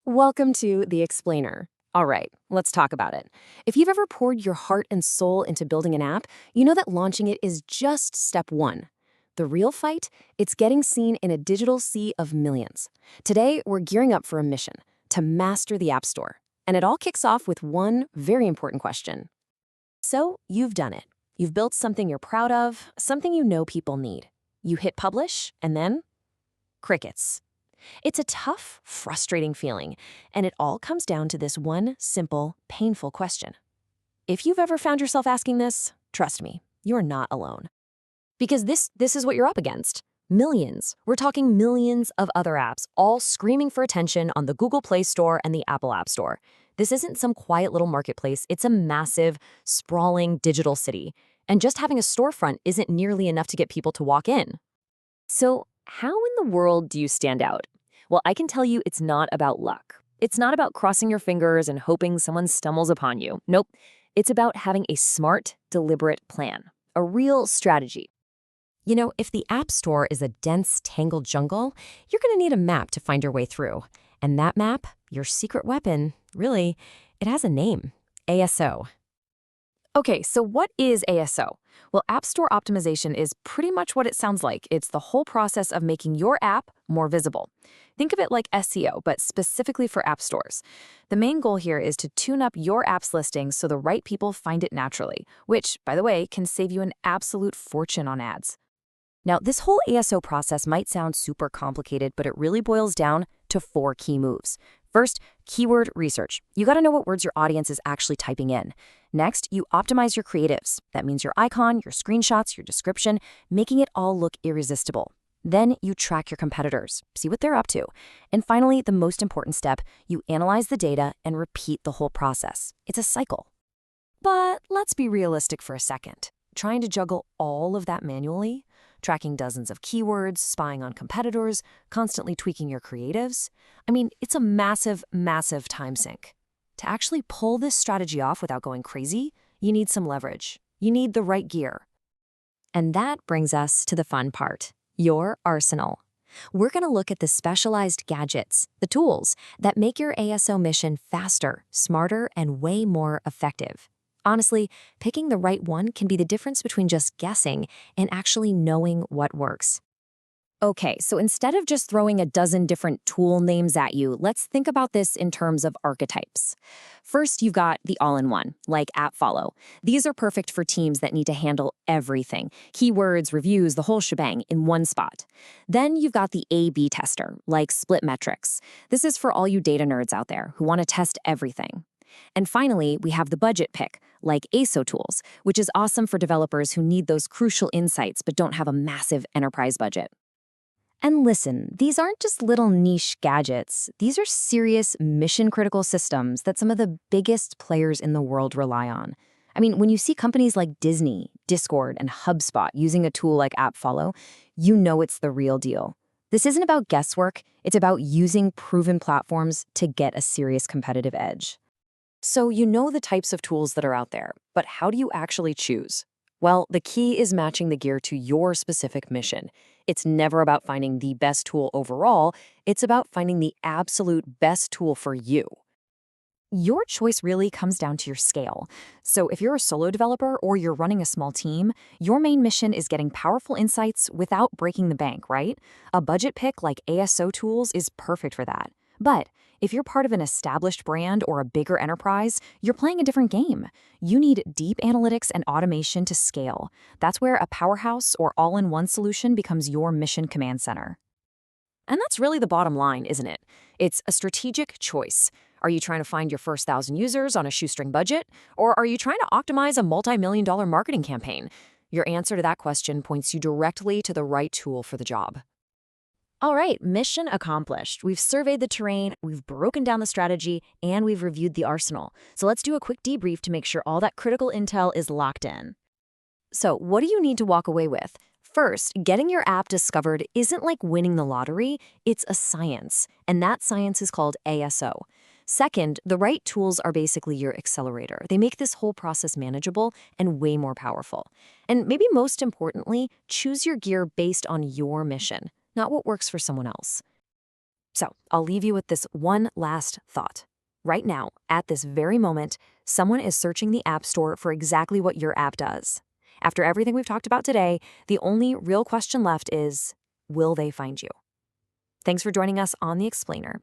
Welcome to The Explainer. All right, let's talk about it. If you've ever poured your heart and soul into building an app, you know that launching it is just step one. The real fight? It's getting seen in a digital sea of millions. Today, we're gearing up for a mission to master the App Store. And it all kicks off with one very important question. So, you've done it. You've built something you're proud of, something you know people need. You hit publish, and then crickets. It's a tough, frustrating feeling, and it all comes down to this one simple, painful question. If you've ever found yourself asking this, trust me, you're not alone. Because this is what you're up against. Millions. We're talking millions of other apps, all screaming for attention on the Google Play Store and the Apple App Store. This isn't some quiet little marketplace, it's a massive, sprawling digital city. And just having a storefront isn't nearly enough to get people to walk in. So, how in the world do you stand out? Well, I can tell you it's not about luck. It's not about crossing your fingers and hoping someone stumbles upon you. Nope. It's about having a smart, deliberate plan, a real strategy. You know, if the App Store is a dense, tangled jungle, you're going to need a map to find your way through. And that map, your secret weapon, really, it has a name: ASO. Okay, so what is ASO? Well, App Store optimization is pretty much what it sounds like. It's the whole process of making your app more visible. Think of it like SEO, but specifically for app stores. The main goal here is to tune up your app's listings so the right people find it naturally, which, by the way, can save you an absolute fortune on ads. Now, this whole ASO process might sound super complicated, but it really boils down to 4 key moves. First, keyword research. You got to know what words your audience is actually typing in. Next, you optimize your creatives. That means your icon, your screenshots, your description, making it all look irresistible. Then you track your competitors, see what they're up to. And finally, the most important step, you analyze the data and repeat the whole process. It's a cycle. But let's be realistic for a second. Trying to juggle all of that manually, tracking dozens of keywords, spying on competitors, constantly tweaking your creatives. I mean, it's a massive, massive time sink. To actually pull this strategy off without going crazy, you need some leverage. You need the right gear. And that brings us to the fun part, your arsenal. We're going to look at the specialized gadgets, the tools that make your ASO mission faster, smarter, and way more effective. Honestly, picking the right one can be the difference between just guessing and actually knowing what works. Okay, so instead of just throwing a dozen different tool names at you, let's think about this in terms of archetypes. First, you've got the all-in-one, like AppFollow. These are perfect for teams that need to handle everything: keywords, reviews, the whole shebang in one spot. Then you've got the A/B tester, like Splitmetrics. This is for all you data nerds out there who want to test everything. And finally, we have the budget pick, like ASO tools, which is awesome for developers who need those crucial insights but don't have a massive enterprise budget. And listen, these aren't just little niche gadgets. These are serious mission-critical systems that some of the biggest players in the world rely on. I mean, when you see companies like Disney, Discord, and HubSpot using a tool like AppFollow, you know it's the real deal. This isn't about guesswork, it's about using proven platforms to get a serious competitive edge. So you know the types of tools that are out there, but how do you actually choose? Well, the key is matching the gear to your specific mission. It's never about finding the best tool overall, it's about finding the absolute best tool for you. Your choice really comes down to your scale. So if you're a solo developer or you're running a small team, your main mission is getting powerful insights without breaking the bank, right? A budget pick like ASO tools is perfect for that. But if you're part of an established brand or a bigger enterprise, you're playing a different game. You need deep analytics and automation to scale. That's where a powerhouse or all-in-one solution becomes your mission command center. And that's really the bottom line, isn't it? It's a strategic choice. Are you trying to find your first 1,000 users on a shoestring budget? Or are you trying to optimize a multi-million-dollar marketing campaign? Your answer to that question points you directly to the right tool for the job. All right, mission accomplished. We've surveyed the terrain, we've broken down the strategy, and we've reviewed the arsenal. So let's do a quick debrief to make sure all that critical intel is locked in. So what do you need to walk away with? First, getting your app discovered isn't like winning the lottery, it's a science, and that science is called ASO. Second, the right tools are basically your accelerator. They make this whole process manageable and way more powerful. And maybe most importantly, choose your gear based on your mission, not what works for someone else. So I'll leave you with this one last thought. Right now, at this very moment, someone is searching the App Store for exactly what your app does. After everything we've talked about today, the only real question left is, will they find you? Thanks for joining us on The Explainer.